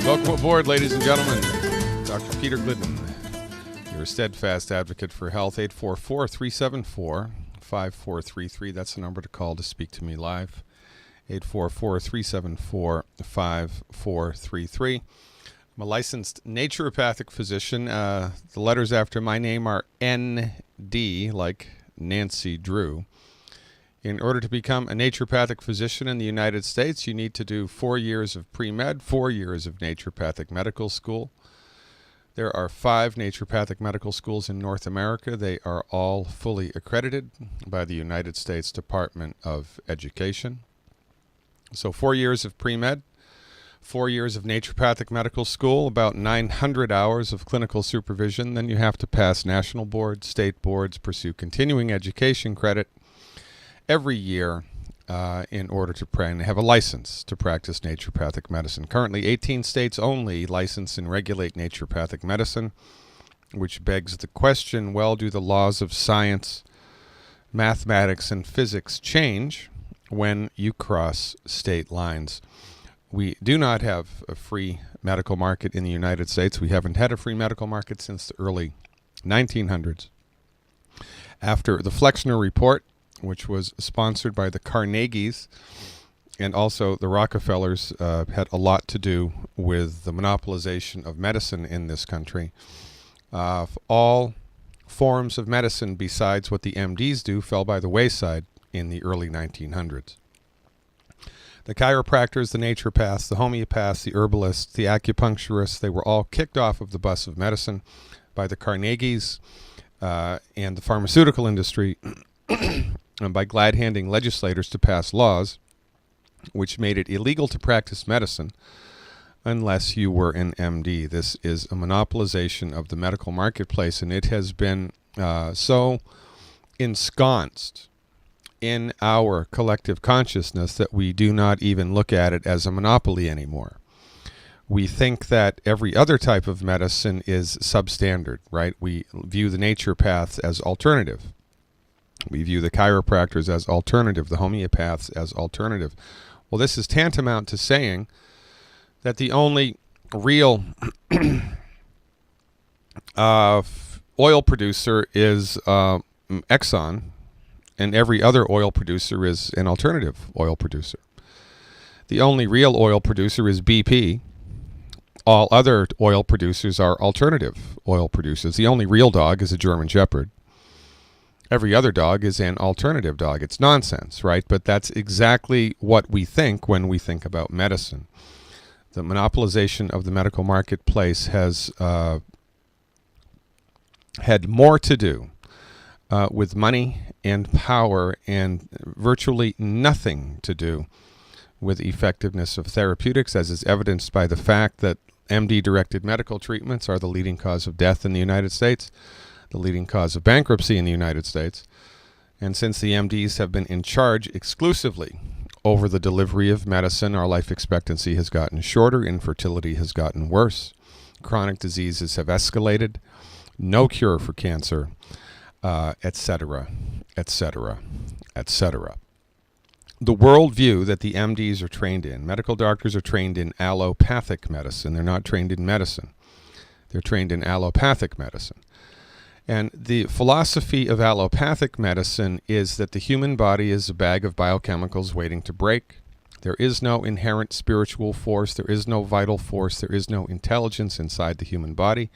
Welcome aboard, ladies and gentlemen. Dr. Peter Glidden, your steadfast advocate for health. 844-374-5433. That's the number to call to speak to me live. 844-374-5433. I'm a licensed naturopathic physician. The letters after my name are ND, like Nancy Drew. In order to become a naturopathic physician in the United States, you need to do 4 years of pre-med, 4 years of naturopathic medical school. There are 5 naturopathic medical schools in North America. They are all fully accredited by the United States Department of Education. So 4 years of pre-med, 4 years of naturopathic medical school, about 900 hours of clinical supervision. Then you have to pass national boards, state boards, pursue continuing education credit every year in order to have a license to practice naturopathic medicine. Currently, 18 states only license and regulate naturopathic medicine, which begs the question, well, do the laws of science, mathematics, and physics change when you cross state lines? We do not have a free medical market in the United States. We haven't had a free medical market since the early 1900s. After the Flexner Report, which was sponsored by the Carnegies and also the Rockefellers, had a lot to do with the monopolization of medicine in this country. All forms of medicine besides what the MDs do fell by the wayside in the early 1900s. The chiropractors, the naturopaths, the homeopaths, the herbalists, the acupuncturists, they were all kicked off of the bus of medicine by the Carnegies and the pharmaceutical industry and by glad-handing legislators to pass laws which made it illegal to practice medicine unless you were an MD. This is a monopolization of the medical marketplace, and it has been so ensconced in our collective consciousness that we do not even look at it as a monopoly anymore. We think that every other type of medicine is substandard, right? We view the naturopaths as alternative. We view the chiropractors as alternative, the homeopaths as alternative. Well, this is tantamount to saying that the only real oil producer is Exxon, and every other oil producer is an alternative oil producer. The only real oil producer is BP. All other oil producers are alternative oil producers. The only real dog is a German Shepherd. Every other dog is an alternative dog. It's nonsense, right? But that's exactly what we think when we think about medicine. The monopolization of the medical marketplace has had more to do with money and power and virtually nothing to do with effectiveness of therapeutics, as is evidenced by the fact that MD-directed medical treatments are the leading cause of death in the United States, the leading cause of bankruptcy in the United States. And since the MDs have been in charge exclusively over the delivery of medicine, our life expectancy has gotten shorter, infertility has gotten worse, chronic diseases have escalated, no cure for cancer, etc., etc., etc. The worldview that the MDs are trained in, medical doctors are trained in allopathic medicine. They're not trained in medicine. They're trained in allopathic medicine. And the philosophy of allopathic medicine is that the human body is a bag of biochemicals waiting to break. There is no inherent spiritual force. There is no vital force. There is no intelligence inside the human body.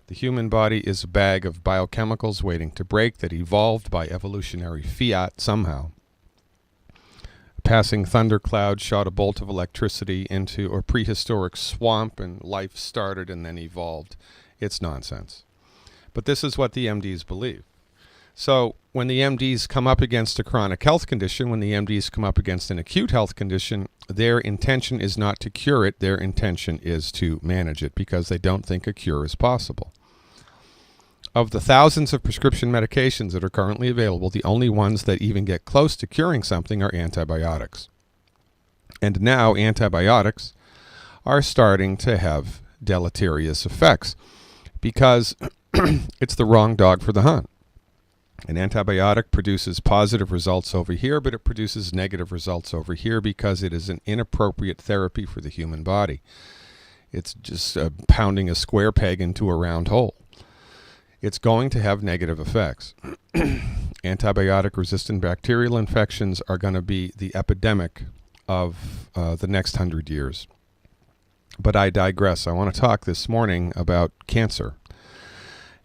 The human body is a bag of biochemicals waiting to break that evolved by evolutionary fiat somehow. A passing thundercloud shot a bolt of electricity into a prehistoric swamp, and life started and then evolved. It's nonsense. But this is what the MDs believe. So when the MDs come up against a chronic health condition, when the MDs come up against an acute health condition, their intention is not to cure it. Their intention is to manage it because they don't think a cure is possible. Of the thousands of prescription medications that are currently available, the only ones that even get close to curing something are antibiotics. And now antibiotics are starting to have deleterious effects because it's the wrong dog for the hunt. An antibiotic produces positive results over here, but it produces negative results over here because it is an inappropriate therapy for the human body. It's just pounding a square peg into a round hole. It's going to have negative effects. Antibiotic-resistant bacterial infections are going to be the epidemic of the next 100 years. But I digress. I want to talk this morning about cancer.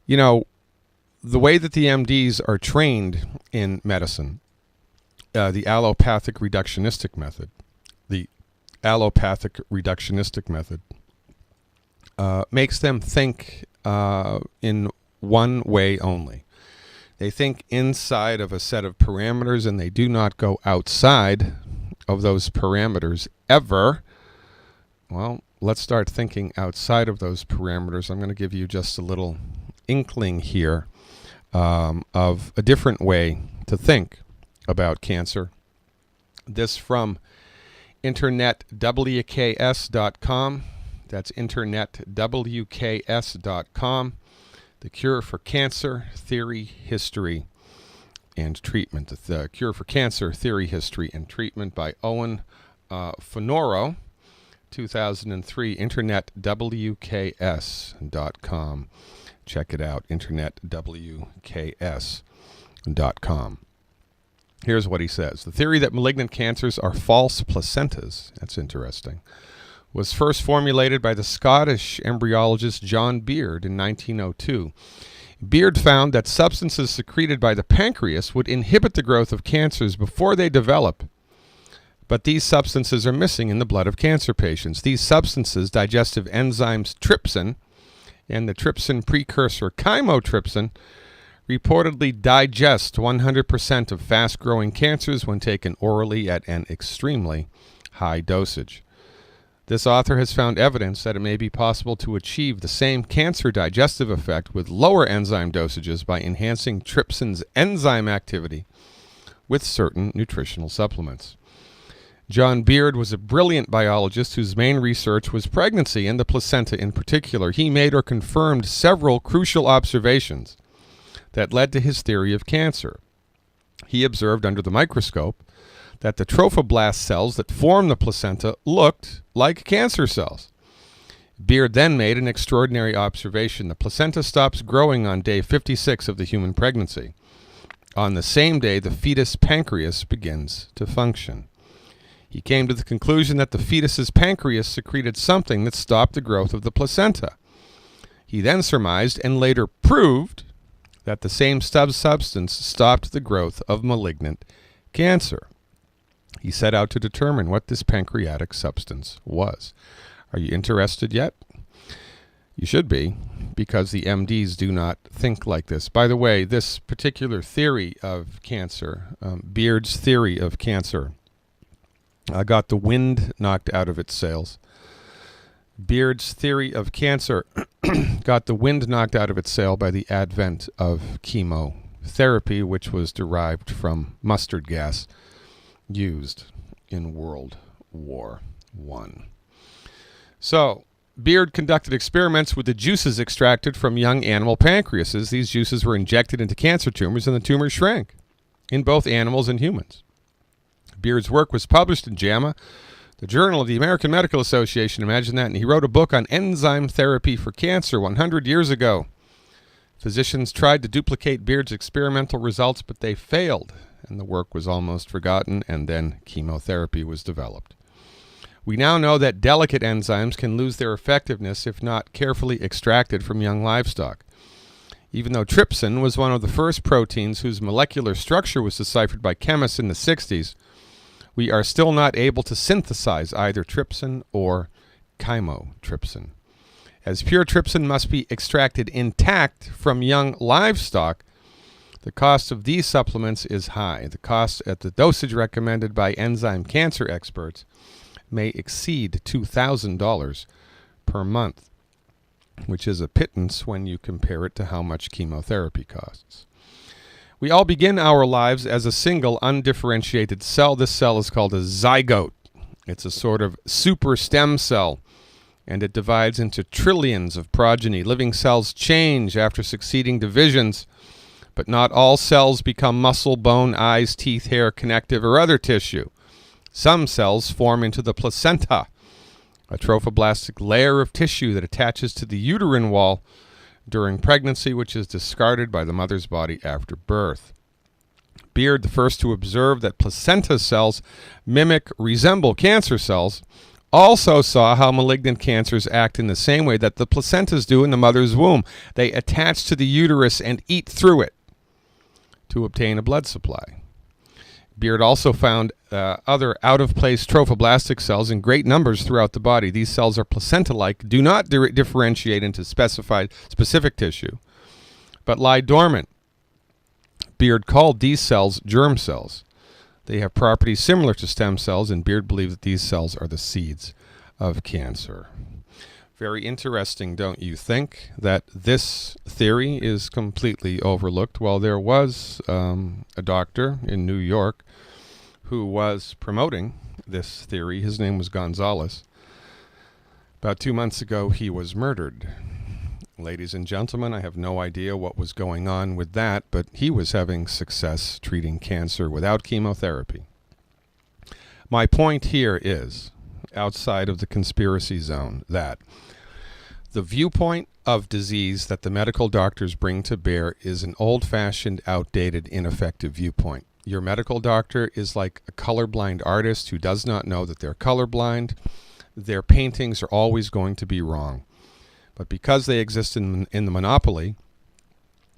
You know, the way that the MDs are trained in medicine, the allopathic reductionistic method, makes them think in one way only. They think inside of a set of parameters, and they do not go outside of those parameters ever. Well, let's start thinking outside of those parameters. I'm going to give you just a little inkling here of a different way to think about cancer. This from internetwks.com. That's internetwks.com. The Cure for Cancer, Theory, History, and Treatment. The Cure for Cancer, Theory, History, and Treatment by Owen Fonoro, 2003, internetwks.com. Check it out, internetwks.com. Here's what he says. The theory that malignant cancers are false placentas, that's interesting, was first formulated by the Scottish embryologist John Beard in 1902. Beard found that substances secreted by the pancreas would inhibit the growth of cancers before they develop. But these substances are missing in the blood of cancer patients. These substances, digestive enzymes trypsin and the trypsin precursor chymotrypsin, reportedly digest 100% of fast-growing cancers when taken orally at an extremely high dosage. This author has found evidence that it may be possible to achieve the same cancer digestive effect with lower enzyme dosages by enhancing trypsin's enzyme activity with certain nutritional supplements. John Beard was a brilliant biologist whose main research was pregnancy and the placenta in particular. He made or confirmed several crucial observations that led to his theory of cancer. He observed under the microscope that the trophoblast cells that form the placenta looked like cancer cells. Beard then made an extraordinary observation. The placenta stops growing on day 56 of the human pregnancy. On the same day, the fetus pancreas begins to function. He came to the conclusion that the fetus's pancreas secreted something that stopped the growth of the placenta. He then surmised and later proved that the same substance stopped the growth of malignant cancer. He set out to determine what this pancreatic substance was. Are you interested yet? You should be, because the MDs do not think like this. By the way, this particular theory of cancer, Beard's theory of cancer, got the wind knocked out of its sails. Beard's theory of cancer got the wind knocked out of its sail by the advent of chemotherapy, which was derived from mustard gas used in World War I. So, Beard conducted experiments with the juices extracted from young animal pancreases. These juices were injected into cancer tumors, and the tumors shrank in both animals and humans. Beard's work was published in JAMA, the Journal of the American Medical Association. Imagine that. And he wrote a book on enzyme therapy for cancer 100 years ago. Physicians tried to duplicate Beard's experimental results, but they failed, and the work was almost forgotten, and then chemotherapy was developed. We now know that delicate enzymes can lose their effectiveness if not carefully extracted from young livestock. Even though trypsin was one of the first proteins whose molecular structure was deciphered by chemists in the 60s, we are still not able to synthesize either trypsin or chymotrypsin. As pure trypsin must be extracted intact from young livestock, the cost of these supplements is high. The cost at the dosage recommended by enzyme cancer experts may exceed $2,000 per month, which is a pittance when you compare it to how much chemotherapy costs. We all begin our lives as a single undifferentiated cell. This cell is called a zygote. It's a sort of super stem cell, and it divides into trillions of progeny. Living cells change after succeeding divisions, but not all cells become muscle, bone, eyes, teeth, hair, connective, or other tissue. Some cells form into the placenta, a trophoblastic layer of tissue that attaches to the uterine wall during pregnancy, which is discarded by the mother's body after birth. Beard, the first to observe that placenta cells resemble cancer cells, also saw how malignant cancers act in the same way that the placentas do in the mother's womb. They attach to the uterus and eat through it to obtain a blood supply. Beard also found other out-of-place trophoblastic cells in great numbers throughout the body. These cells are placenta-like, do not differentiate into specific tissue, but lie dormant. Beard called these cells germ cells. They have properties similar to stem cells, and Beard believed that these cells are the seeds of cancer. Very interesting, don't you think, that this theory is completely overlooked? Well, there was a doctor in New York who was promoting this theory. His name was Gonzalez. About 2 months ago, he was murdered. Ladies and gentlemen, I have no idea what was going on with that, but he was having success treating cancer without chemotherapy. My point here is, outside of the conspiracy zone, that the viewpoint of disease that the medical doctors bring to bear is an old-fashioned, outdated, ineffective viewpoint. Your medical doctor is like a colorblind artist who does not know that they're colorblind. Their paintings are always going to be wrong. But because they exist in the monopoly,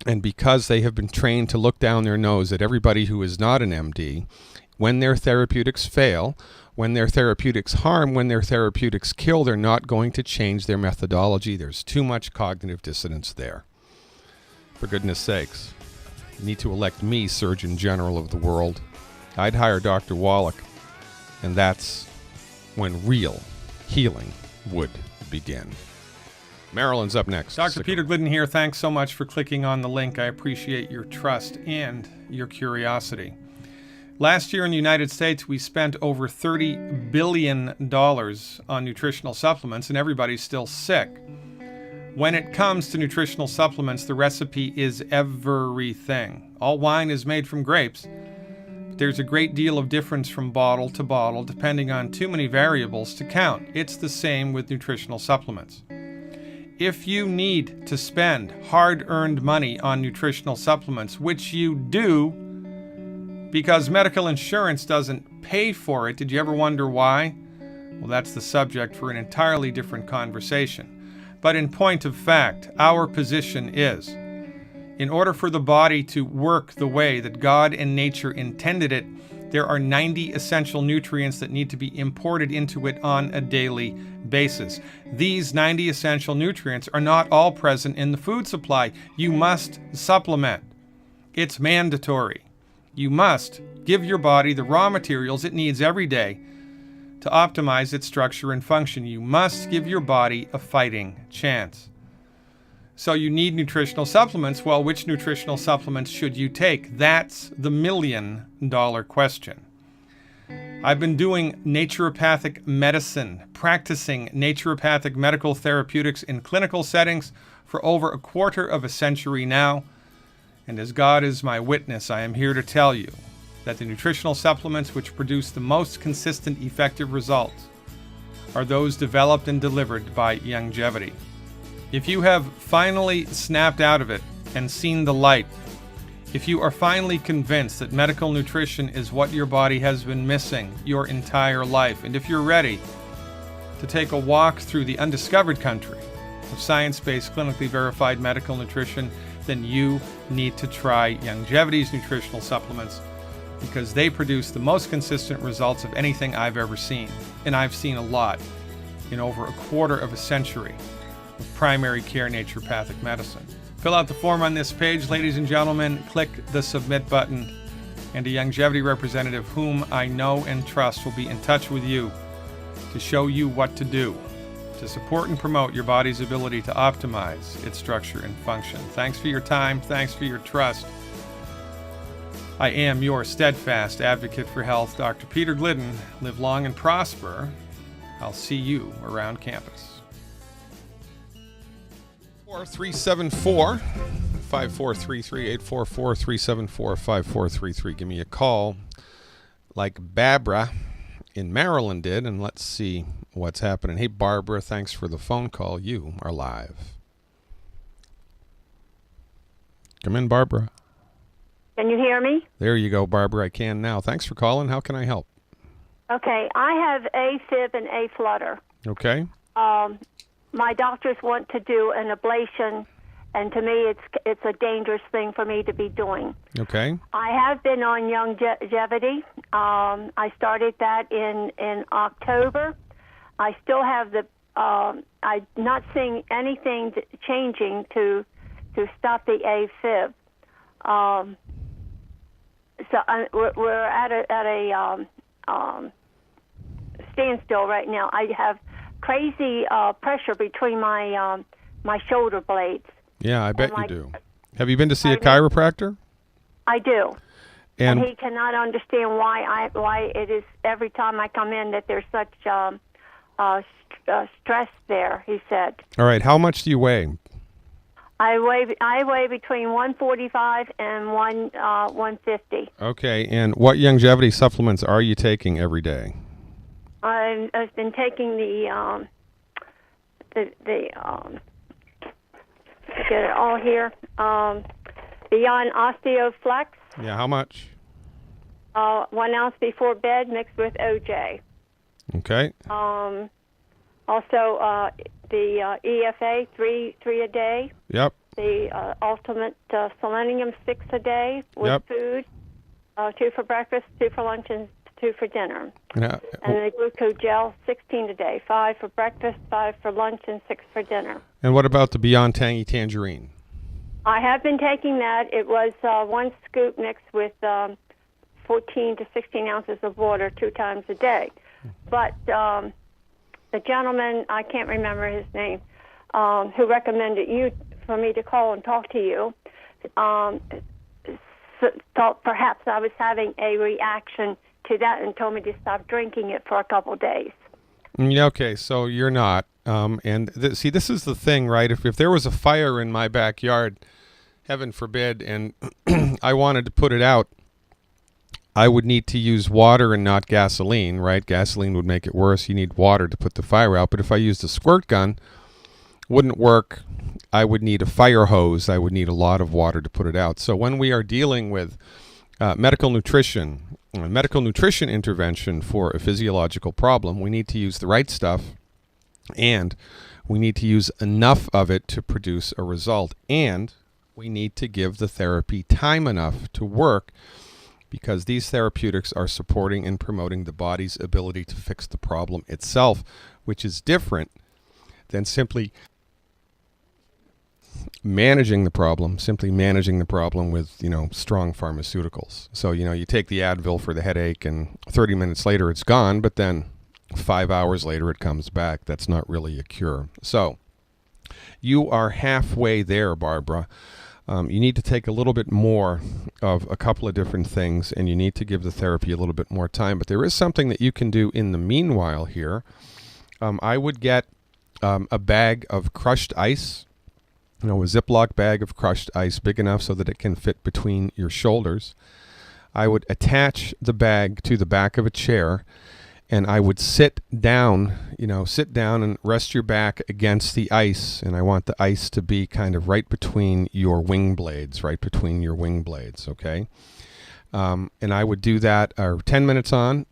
and because they have been trained to look down their nose at everybody who is not an MD, when their therapeutics fail, when their therapeutics harm, when their therapeutics kill, they're not going to change their methodology. There's too much cognitive dissonance there. For goodness sakes, you need to elect me Surgeon General of the world. I'd hire Dr. Wallach, and that's when real healing would begin. Marilyn's up next. Dr. Peter Glidden here. Thanks so much for clicking on the link. I appreciate your trust and your curiosity. Last year in the United States, we spent over $30 billion on nutritional supplements, and everybody's still sick. When it comes to nutritional supplements, the recipe is everything. All wine is made from grapes. But there's a great deal of difference from bottle to bottle, depending on too many variables to count. It's the same with nutritional supplements. If you need to spend hard-earned money on nutritional supplements, which you do because medical insurance doesn't pay for it, did you ever wonder why? Well, that's the subject for an entirely different conversation. But in point of fact, our position is, in order for the body to work the way that God and nature intended it, there are 90 essential nutrients that need to be imported into it on a daily basis. These 90 essential nutrients are not all present in the food supply. You must supplement. It's mandatory. You must give your body the raw materials it needs every day to optimize its structure and function. You must give your body a fighting chance. So you need nutritional supplements. Well, which nutritional supplements should you take? That's the million-dollar question. I've been doing naturopathic medicine, practicing naturopathic medical therapeutics in clinical settings for over a quarter of a century now. And as God is my witness, I am here to tell you that the nutritional supplements which produce the most consistent, effective results are those developed and delivered by Youngevity. If you have finally snapped out of it and seen the light, if you are finally convinced that medical nutrition is what your body has been missing your entire life, and if you're ready to take a walk through the undiscovered country of science-based, clinically verified medical nutrition, then you need to try Youngevity's nutritional supplements because they produce the most consistent results of anything I've ever seen. And I've seen a lot in over a quarter of a century of primary care naturopathic medicine. Fill out the form on this page, ladies and gentlemen. Click the submit button, and a Youngevity representative whom I know and trust will be in touch with you to show you what to do to support and promote your body's ability to optimize its structure and function. Thanks for your time. Thanks for your trust. I am your steadfast advocate for health, Dr. Peter Glidden. Live long and prosper. I'll see you around campus. 374 5433 844 374 5433. Give me a call like Barbara in Maryland did, and let's see what's happening. Hey, Barbara, thanks for the phone call. You are live. Come in, Barbara. Can you hear me? There you go, Barbara. I can now. Thanks for calling. How can I help? Okay, I have AFib and aflutter. Okay. My doctors want to do an ablation, and to me, it's a dangerous thing for me to be doing. Okay. I have been on Youngevity. I started that in October. I still have the. I'm not seeing anything changing to stop the AFib. So we're at a standstill right now. I have crazy pressure between my shoulder blades. Yeah, I bet you do. Have you been to see a chiropractor? I do. And he cannot understand why it is every time I come in that there's such stress there, he said. All right, how much do you weigh? I weigh between 145 and 150. Okay, and what Youngevity supplements are you taking every day? I've been taking the get it all here. Beyond Osteoflex. Yeah, how much? 1 ounce before bed mixed with OJ. Okay. Also, the EFA, three a day. Yep. The Ultimate Selenium 6 a day with food. 2 for breakfast, 2 for lunch, and 2 for dinner. Yeah. And the glucose gel, 16 a day. 5 for breakfast, 5 for lunch, and 6 for dinner. And what about the Beyond Tangy Tangerine? I have been taking that. It was 1 scoop mixed with 14 to 16 ounces of water 2 times a day. But the gentleman, I can't remember his name, who recommended for me to call and talk to you, thought perhaps I was having a reaction to that and told me to stop drinking it for a couple days. Yeah, okay, so you're not. See, this is the thing, right? If there was a fire in my backyard, heaven forbid, and I wanted to put it out, I would need to use water and not gasoline, right? Gasoline would make it worse. You need water to put the fire out. But if I used a squirt gun, wouldn't work. I would need a fire hose. I would need a lot of water to put it out. So when we are dealing with medical nutrition intervention for a physiological problem, we need to use the right stuff, and we need to use enough of it to produce a result. And we need to give the therapy time enough to work, because these therapeutics are supporting and promoting the body's ability to fix the problem itself, which is different than simply managing the problem with, strong pharmaceuticals. So, you take the Advil for the headache and 30 minutes later it's gone, but then 5 hours later it comes back. That's not really a cure. So you are halfway there, Barbara. You need to take a little bit more of a couple of different things, and you need to give the therapy a little bit more time. But there is something that you can do in the meanwhile here. I would get a bag of crushed ice, a Ziploc bag of crushed ice, big enough so that it can fit between your shoulders. I would attach the bag to the back of a chair, and I would sit down and rest your back against the ice. And I want the ice to be kind of right between your wing blades, okay? And I would do that 10 minutes on,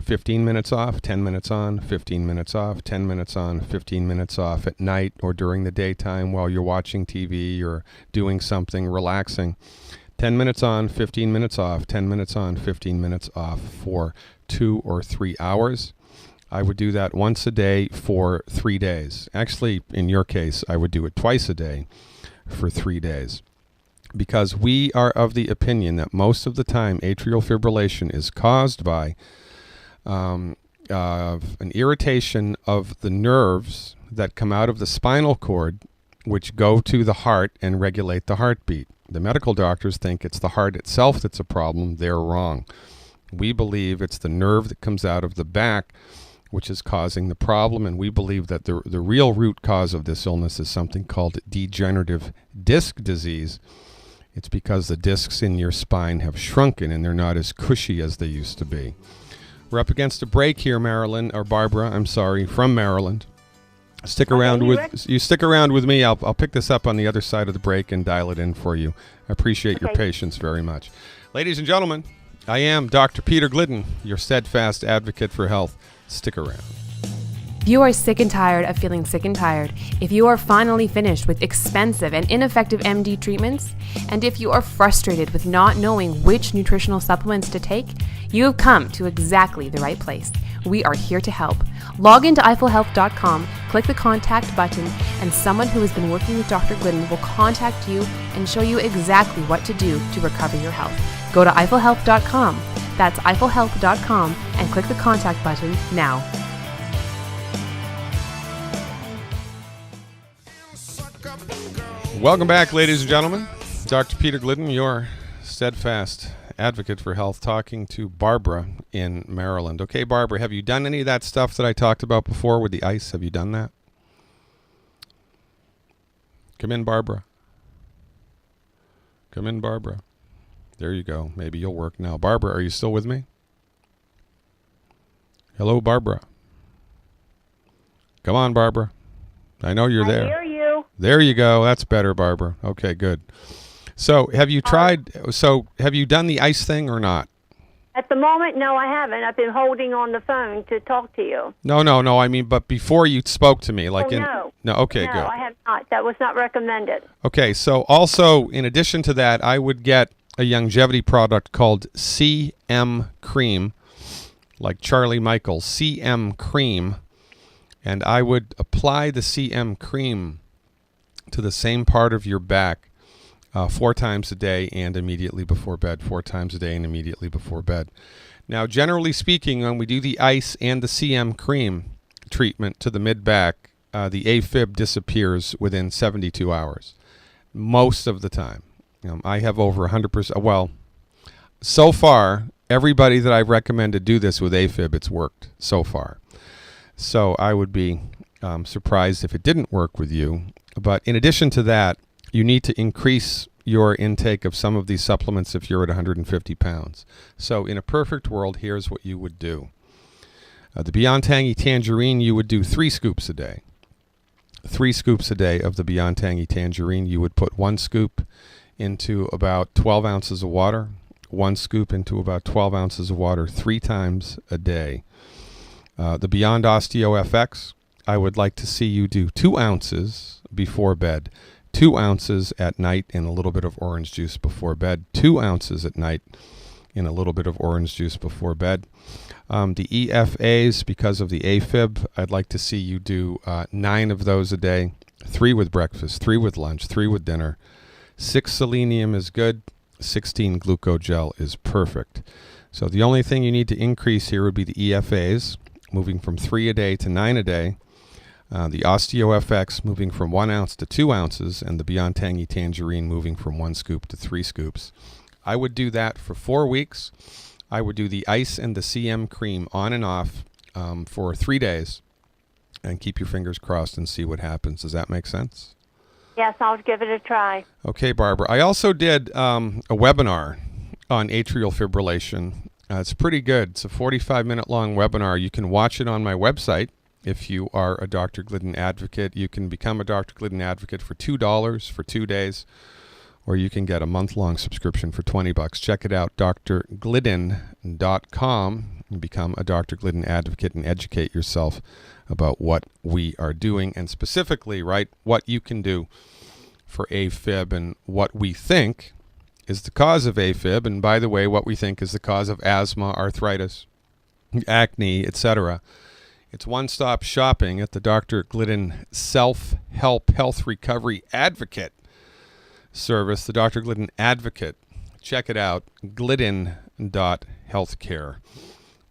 15 minutes off, 10 minutes on, 15 minutes off, 10 minutes on, 15 minutes off at night or during the daytime while you're watching TV or doing something relaxing. 10 minutes on, 15 minutes off, 10 minutes on, 15 minutes off for 2 or 3 hours. I would do that once a day for 3 days. Actually, in your case, I would do it twice a day for 3 days. Because we are of the opinion that most of the time atrial fibrillation is caused by an irritation of the nerves that come out of the spinal cord, which go to the heart and regulate the heartbeat. The medical doctors think it's the heart itself that's a problem. They're wrong. We believe it's the nerve that comes out of the back which is causing the problem, and we believe that the real root cause of this illness is something called degenerative disc disease. It's because the discs in your spine have shrunken and they're not as cushy as they used to be. We're up against a break here, Marilyn, or Barbara, I'm sorry, from Maryland. Stick around with me. I'll pick this up on the other side of the break and dial it in for you. I appreciate your patience very much. Ladies and gentlemen, I am Dr. Peter Glidden, your steadfast advocate for health. Stick around. If you are sick and tired of feeling sick and tired, if you are finally finished with expensive and ineffective MD treatments, and if you are frustrated with not knowing which nutritional supplements to take, you have come to exactly the right place. We are here to help. Log into eiffelhealth.com, click the contact button, and someone who has been working with Dr. Glidden will contact you and show you exactly what to do to recover your health. Go to eiffelhealth.com. That's eiffelhealth.com and click the contact button now. Welcome back, ladies and gentlemen. Dr. Peter Glidden, your steadfast advocate for health, talking to Barbara in Maryland. Okay, Barbara, have you done any of that stuff that I talked about before with the ice? Have you done that? Come in, Barbara. Come in, Barbara. There you go. Maybe you'll work now. Barbara, are you still with me? Hello, Barbara. Come on, Barbara. I know you're there. I hear you. There you go. That's better, Barbara. Okay, good. So have you have you done the ice thing or not? At the moment, no, I haven't. I've been holding on the phone to talk to you. No. I mean, but before you spoke to me, like no. No, okay, no, good. I have not. That was not recommended. Okay, so also, in addition to that, I would get a Youngevity product called CM Cream, like Charlie Michaels, CM Cream, and I would apply the CM Cream to the same part of your back 4 times a day and immediately before bed, 4 times a day and immediately before bed. Now, generally speaking, when we do the ice and the CM Cream treatment to the mid-back, the AFib disappears within 72 hours, most of the time. I have over 100%. Well, so far, everybody that I've recommended do this with AFib, it's worked so far. So I would be surprised if it didn't work with you. But in addition to that, you need to increase your intake of some of these supplements if you're at 150 pounds. So in a perfect world, here's what you would do. The Beyond Tangy Tangerine, you would do 3 scoops a day. 3 scoops a day of the Beyond Tangy Tangerine. You would put 1 scoop into about 12 ounces of water, 1 scoop into about 12 ounces of water 3 times a day. The Beyond Osteo FX, I would like to see you do 2 ounces before bed, 2 ounces at night in a little bit of orange juice before bed, 2 ounces at night in a little bit of orange juice before bed. The EFAs, because of the AFib, I'd like to see you do 9 of those a day, 3 with breakfast, 3 with lunch, 3 with dinner. 6 selenium is good, 16 glucogel is perfect. So the only thing you need to increase here would be the EFAs, moving from 3 a day to 9 a day. The Osteo FX moving from 1 ounce to 2 ounces, and the Beyond Tangy Tangerine moving from 1 scoop to 3 scoops. I would do that for 4 weeks. I would do the ice and the CM Cream on and off for 3 days, and keep your fingers crossed and see what happens. Does that make sense? Yes, I'll give it a try. Okay, Barbara. I also did a webinar on atrial fibrillation. It's pretty good. It's a 45-minute long webinar. You can watch it on my website. If you are a Dr. Glidden advocate, you can become a Dr. Glidden advocate for $2 for 2 days, or you can get a month-long subscription for $20. Check it out, drglidden.com, and become a Dr. Glidden advocate and educate yourself about what we are doing, and specifically, right, what you can do for AFib and what we think is the cause of AFib, and by the way, what we think is the cause of asthma, arthritis, acne, etc. It's one-stop shopping at the Dr. Glidden Self-Help Health Recovery Advocate service, the Dr. Glidden Advocate. Check it out, glidden.healthcare.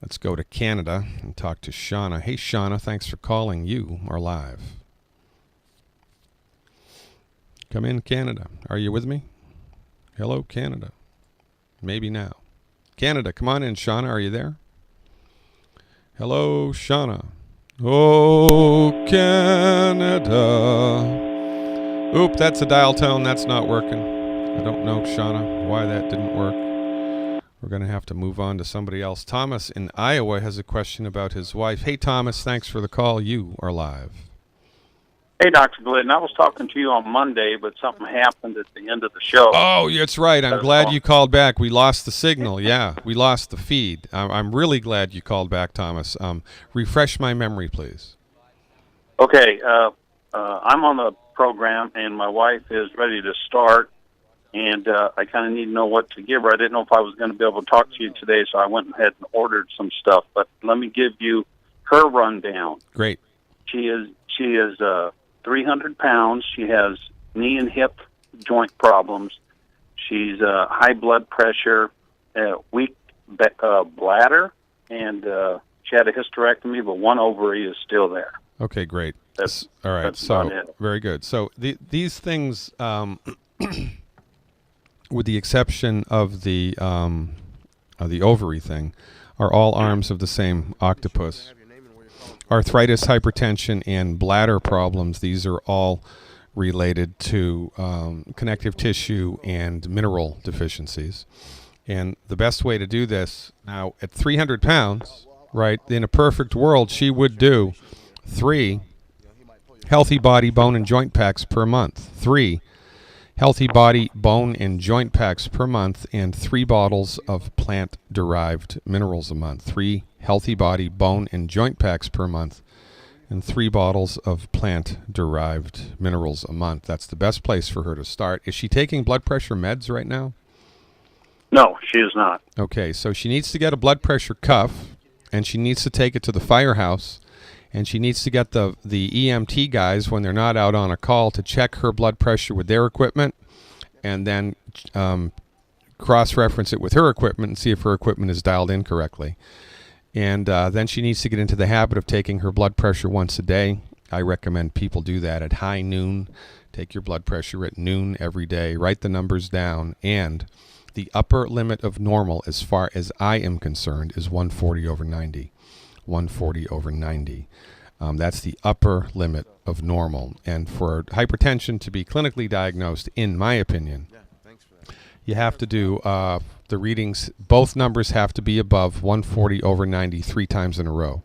Let's go to Canada and talk to Shauna. Hey, Shauna, thanks for calling. You are live. Come in, Canada. Are you with me? Hello, Canada. Maybe now. Canada, come on in, Shauna. Are you there? Hello, Shauna. Oh, Canada. Oop, that's a dial tone. That's not working. I don't know, Shauna, why that didn't work. We're going to have to move on to somebody else. Thomas in Iowa has a question about his wife. Hey, Thomas, thanks for the call. You are live. Hey, Dr. Glidden, I was talking to you on Monday, but something happened at the end of the show. Oh, that's right. I'm glad you called back. We lost the signal. Yeah, we lost the feed. I'm really glad you called back, Thomas. Refresh my memory, please. Okay, I'm on the program, and my wife is ready to start, and I kind of need to know what to give her. I didn't know if I was going to be able to talk to you today, so I went ahead and ordered some stuff. But let me give you her rundown. Great. She is 300 pounds. She has knee and hip joint problems. She's high blood pressure, weak bladder, and she had a hysterectomy, but one ovary is still there. Okay, great. That's all right. That's So about it. very good. So these things, with the exception of the ovary thing, are all arms of the same octopus. Arthritis, hypertension, and bladder problems, these are all related to connective tissue and mineral deficiencies. And the best way to do this, now at 300 pounds, right, in a perfect world, she would do 3 healthy body, bone, and joint packs per month. 3 healthy body, bone, and joint packs per month, and 3 bottles of plant-derived minerals a month. 3 healthy body, bone, and joint packs per month, and 3 bottles of plant-derived minerals a month. That's the best place for her to start. Is she taking blood pressure meds right now? No, she is not. Okay, so she needs to get a blood pressure cuff, and she needs to take it to the firehouse, and she needs to get the EMT guys, when they're not out on a call, to check her blood pressure with their equipment, and then cross-reference it with her equipment and see if her equipment is dialed in correctly. And then she needs to get into the habit of taking her blood pressure once a day. I recommend people do that at high noon. Take your blood pressure at noon every day. Write the numbers down. And the upper limit of normal, as far as I am concerned, is 140/90. 140/90. That's the upper limit of normal. And for hypertension to be clinically diagnosed, in my opinion, you have to do the readings. Both numbers have to be above 140/90 3 times in a row.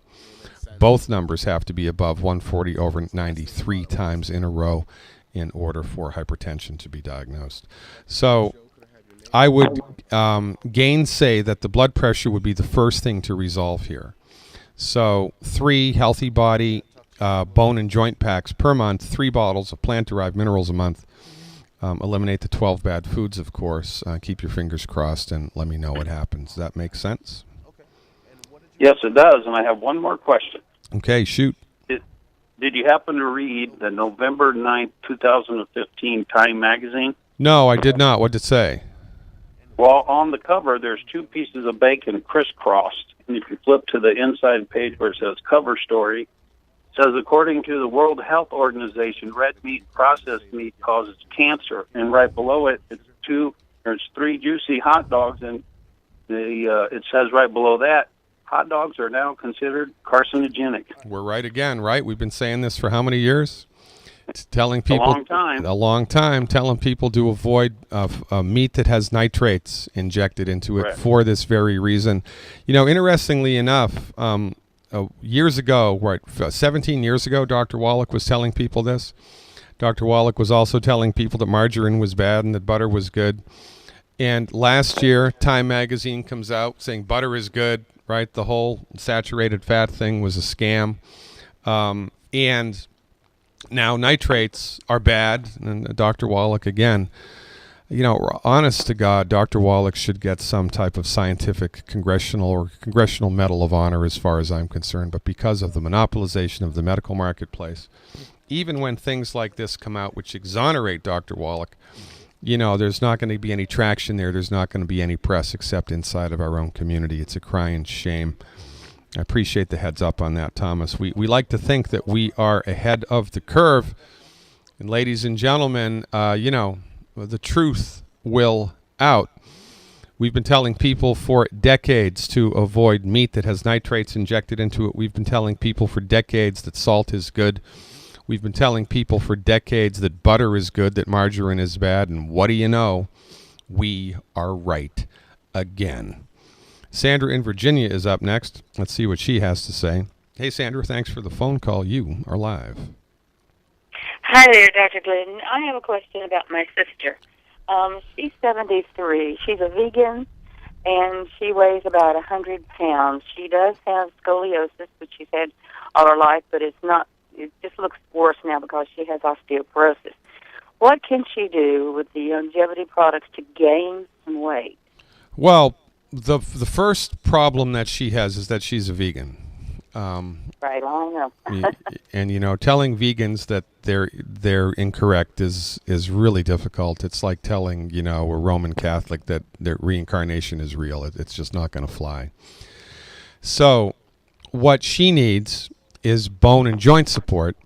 Both numbers have to be above 140/90 3 times in a row in order for hypertension to be diagnosed. So I would gainsay that the blood pressure would be the first thing to resolve here. So 3 healthy body, bone and joint packs per month, 3 bottles of plant-derived minerals a month. Eliminate the 12 bad foods, of course. Keep your fingers crossed and let me know what happens. Does that make sense? Yes, it does. And I have one more question. Okay, shoot. Did you happen to read the November 9th, 2015 Time magazine? No, I did not. What did it say? Well, on the cover, there's 2 pieces of bacon crisscrossed. And if you flip to the inside page where it says cover story, it says, according to the World Health Organization, red meat, processed meat causes cancer. And right below it, it's 3 juicy hot dogs. And it says right below that, hot dogs are now considered carcinogenic. We're right again, right? We've been saying this for how many years? It's telling people a long time. A long time, telling people to avoid meat that has nitrates injected into it. Correct. For this very reason. You know, interestingly enough, years ago, 17 years ago, Dr. Wallach was telling people this. Dr. Wallach was also telling people that margarine was bad and that butter was good. And last year, Time magazine comes out saying butter is good, right? The whole saturated fat thing was a scam. And now nitrates are bad. And Dr. Wallach, again, you know, honest to God, Dr. Wallach should get some type of scientific congressional Medal of Honor as far as I'm concerned. But because of the monopolization of the medical marketplace, even when things like this come out which exonerate Dr. Wallach, you know, there's not going to be any traction there. There's not going to be any press except inside of our own community. It's a crying shame. I appreciate the heads up on that, Thomas. We like to think that we are ahead of the curve. And ladies and gentlemen, you know, the truth will out. We've been telling people for decades to avoid meat that has nitrates injected into it. We've been telling people for decades that salt is good. We've been telling people for decades that butter is good, that margarine is bad. And what do you know? We are right again. Sandra in Virginia is up next. Let's see what she has to say. Hey, Sandra, thanks for the phone call. You are live. Hi there, Dr. Glidden. I have a question about my sister. She's 73. She's a vegan, and she weighs about 100 pounds. She does have scoliosis, which she's had all her life, but it's not. It just looks worse now because she has osteoporosis. What can she do with the Youngevity products to gain some weight? Well, the first problem that she has is that she's a vegan. Right, I know. And telling vegans that they're incorrect is really difficult. It's like telling a Roman Catholic that their reincarnation is real. It's just not going to fly. So, what she needs is bone and joint support.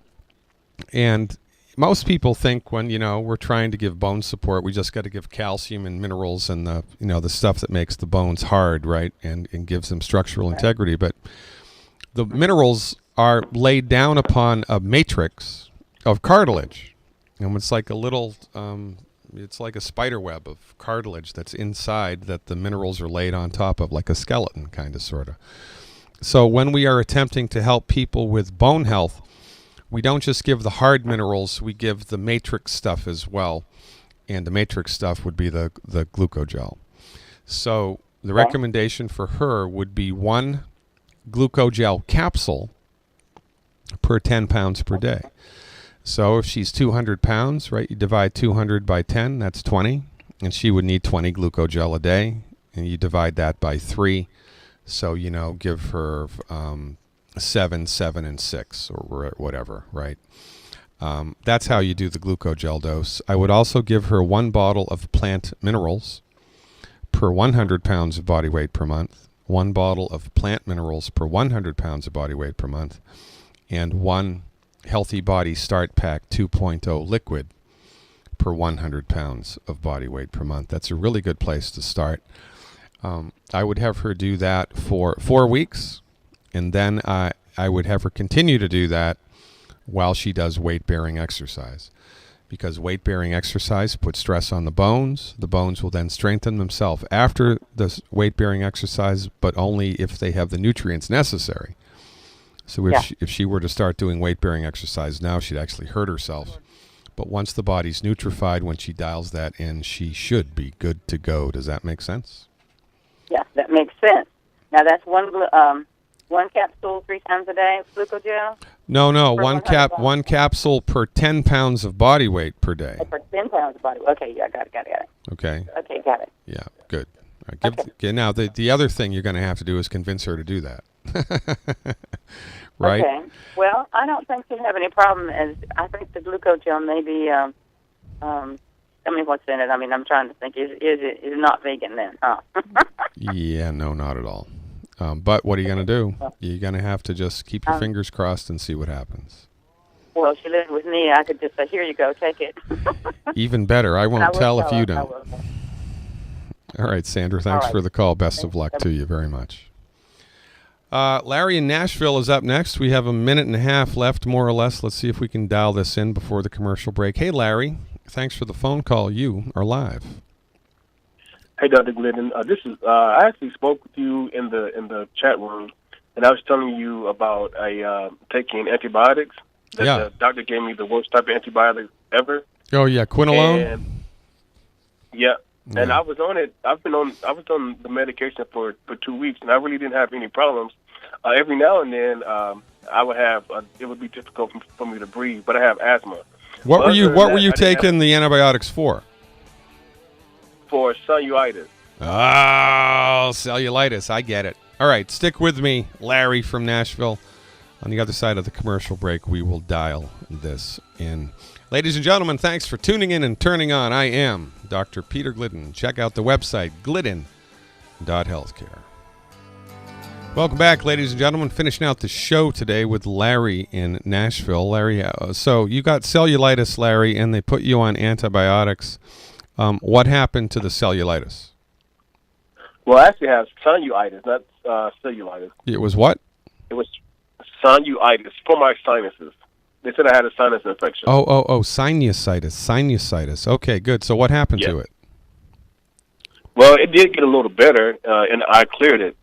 And most people think when we're trying to give bone support, we just got to give calcium and minerals and the stuff that makes the bones hard, right, and gives them structural integrity. But the minerals are laid down upon a matrix of cartilage, and it's like a little, it's like a spider web of cartilage that's inside that the minerals are laid on top of, like a skeleton, kind of, sort of. So when we are attempting to help people with bone health, we don't just give the hard minerals, we give the matrix stuff as well, and the matrix stuff would be the glucogel. So the recommendation for her would be 1 glucogel capsule per 10 pounds per day. So if she's 200 pounds, right, you divide 200 by 10, that's 20, and she would need 20 glucogel a day, and you divide that by 3, so give her 7, 7, and 6, or whatever, right? That's how you do the glucogel dose. I would also give her 1 bottle of plant minerals per 100 pounds of body weight per month, 1 bottle of plant minerals per 100 pounds of body weight per month, and 1 Healthy Body Start Pack 2.0 liquid per 100 pounds of body weight per month. That's a really good place to start. I would have her do that for 4 weeks, and then I would have her continue to do that while she does weight-bearing exercise, because weight-bearing exercise puts stress on the bones. The bones will then strengthen themselves after the weight-bearing exercise, but only if they have the nutrients necessary. So if she were to start doing weight-bearing exercise now, she'd actually hurt herself. But once the body's nutrified, when she dials that in, she should be good to go. Does that make sense? Yeah, that makes sense. Now that's one capsule 3 times a day of glucogel? No, one capsule per 10 pounds of body weight per day. Oh, per 10 pounds of body weight. Okay, yeah, got it. Okay. Okay, got it. Yeah, good. All right, now, the other thing you're going to have to do is convince her to do that. Right? Okay. Well, I don't think she'll have any problem. As I think the glucogel may be, tell me what's in it. I mean, I'm trying to think. Is it not vegan then? Huh? Yeah, no, not at all. But what are you going to do? You're going to have to just keep your fingers crossed and see what happens. Well, if she lived with me, I could just say, here you go, take it. Even better. I won't tell if you don't. All right, Sandra, thanks for the call. Best of luck to you very much. Larry in Nashville is up next. We have a minute and a half left, more or less. Let's see if we can dial this in before the commercial break. Hey, Larry. Thanks for the phone call. You are live. Hey, Dr. Glidden. This is I actually spoke with you in the chat room, and I was telling you about taking antibiotics. The doctor gave me the worst type of antibiotics ever. Oh yeah, quinolone. And I was on it. I was on the medication for 2 weeks, and I really didn't have any problems. Every now and then, I would have. It would be difficult for me to breathe, but I have asthma. What were you taking the antibiotics for? For cellulitis. Oh, cellulitis. I get it. All right, stick with me, Larry from Nashville. On the other side of the commercial break, we will dial this in. Ladies and gentlemen, thanks for tuning in and turning on. I am Dr. Peter Glidden. Check out the website, glidden.healthcare. Welcome back, ladies and gentlemen. Finishing out the show today with Larry in Nashville. Larry, so you got cellulitis, Larry, and they put you on antibiotics. What happened to the cellulitis? Well, I actually have sinusitis, not cellulitis. It was what? It was sinusitis for my sinuses. They said I had a sinus infection. Oh, sinusitis. Okay, good. So what happened to it? Well, it did get a little better, and I cleared it.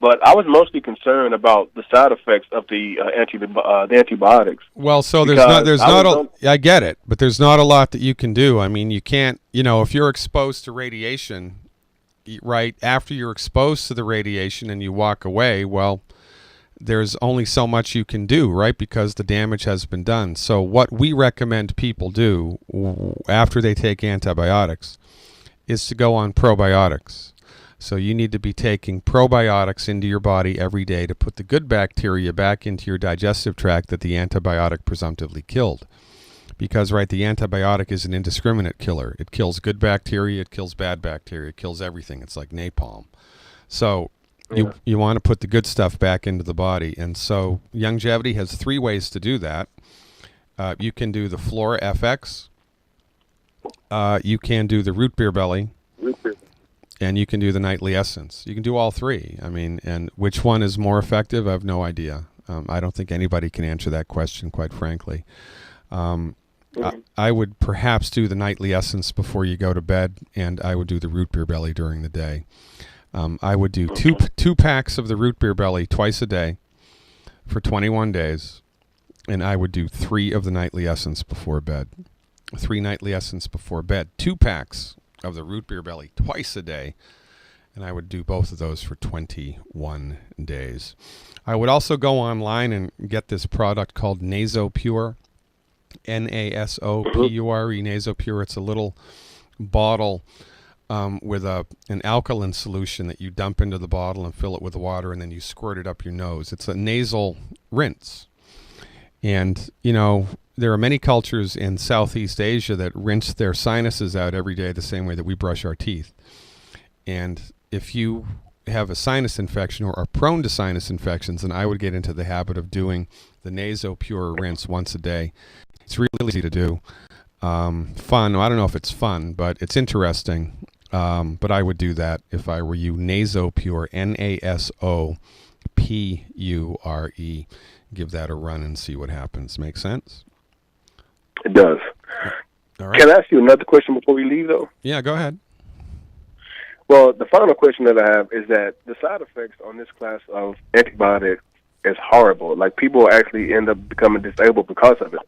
But I was mostly concerned about the side effects of the antibiotics. Well, so I get it, but there's not a lot that you can do. I mean, you can't, if you're exposed to radiation, right after you're exposed to the radiation and you walk away, well, there's only so much you can do, right? Because the damage has been done. So what we recommend people do after they take antibiotics is to go on probiotics. So you need to be taking probiotics into your body every day to put the good bacteria back into your digestive tract that the antibiotic presumptively killed. Because, right, the antibiotic is an indiscriminate killer. It kills good bacteria, it kills bad bacteria, it kills everything. It's like napalm. So you want to put the good stuff back into the body. And so Youngevity has 3 ways to do that. You can do the Flora FX. You can do the root beer belly. And you can do the nightly essence. You can do all 3. I mean, and which one is more effective? I have no idea. I don't think anybody can answer that question, quite frankly. I would perhaps do the nightly essence before you go to bed, and I would do the root beer belly during the day. I would do two packs of the root beer belly twice a day for 21 days, and I would do 3 of the nightly essence before bed. 3 nightly essence before bed. 2 packs of the root beer belly twice a day, and I would do both of those for 21 days. I would also go online and get this product called NasoPure, Nasopure, NasoPure. It's a little bottle with an alkaline solution that you dump into the bottle and fill it with water, and then you squirt it up your nose. It's a nasal rinse. And, there are many cultures in Southeast Asia that rinse their sinuses out every day the same way that we brush our teeth. And if you have a sinus infection or are prone to sinus infections, then I would get into the habit of doing the NasoPure rinse once a day. It's really easy to do. Fun. I don't know if it's fun, but it's interesting. But I would do that if I were you. NasoPure, NaSopure. Give that a run and see what happens. Make sense? It does. All right. Can I ask you another question before we leave, though? Yeah, go ahead. Well, the final question that I have is that the side effects on this class of antibiotics is horrible. Like, people actually end up becoming disabled because of it.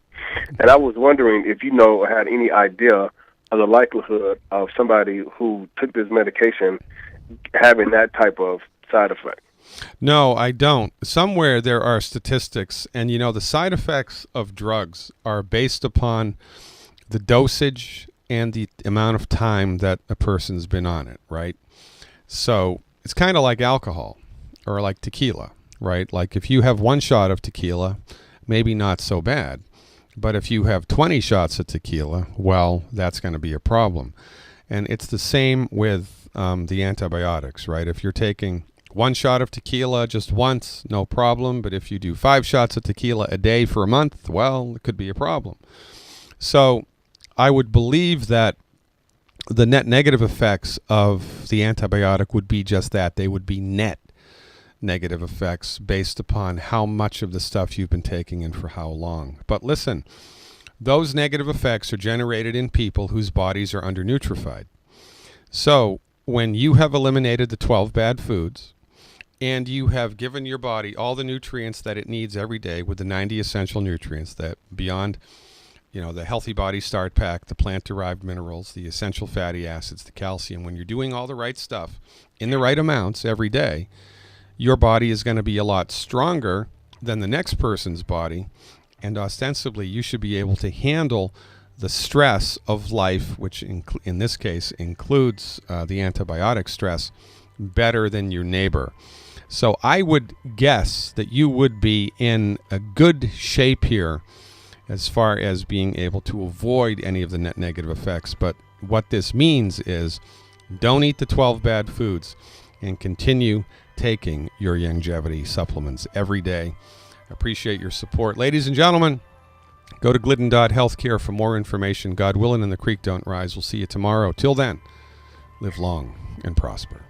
And I was wondering if had any idea of the likelihood of somebody who took this medication having that type of side effect. No, I don't. Somewhere there are statistics, and the side effects of drugs are based upon the dosage and the amount of time that a person's been on it, right? So it's kind of like alcohol or like tequila, right? Like if you have 1 shot of tequila, maybe not so bad. But if you have 20 shots of tequila, well, that's going to be a problem. And it's the same with the antibiotics, right? If you're taking 1 shot of tequila just once, no problem. But if you do 5 shots of tequila a day for a month, well, it could be a problem. So I would believe that the net negative effects of the antibiotic would be just that. They would be net negative effects based upon how much of the stuff you've been taking and for how long. But listen, those negative effects are generated in people whose bodies are undernutrified. So when you have eliminated the 12 bad foods, and you have given your body all the nutrients that it needs every day with the 90 essential nutrients that beyond, the healthy body start pack, the plant-derived minerals, the essential fatty acids, the calcium. When you're doing all the right stuff in the right amounts every day, your body is going to be a lot stronger than the next person's body. And ostensibly, you should be able to handle the stress of life, which in this case includes the antibiotic stress, better than your neighbor. So I would guess that you would be in a good shape here as far as being able to avoid any of the net negative effects. But what this means is don't eat the 12 bad foods and continue taking your Youngevity supplements every day. I appreciate your support. Ladies and gentlemen, go to glidden.healthcare for more information. God willing and the creek don't rise. We'll see you tomorrow. Till then, live long and prosper.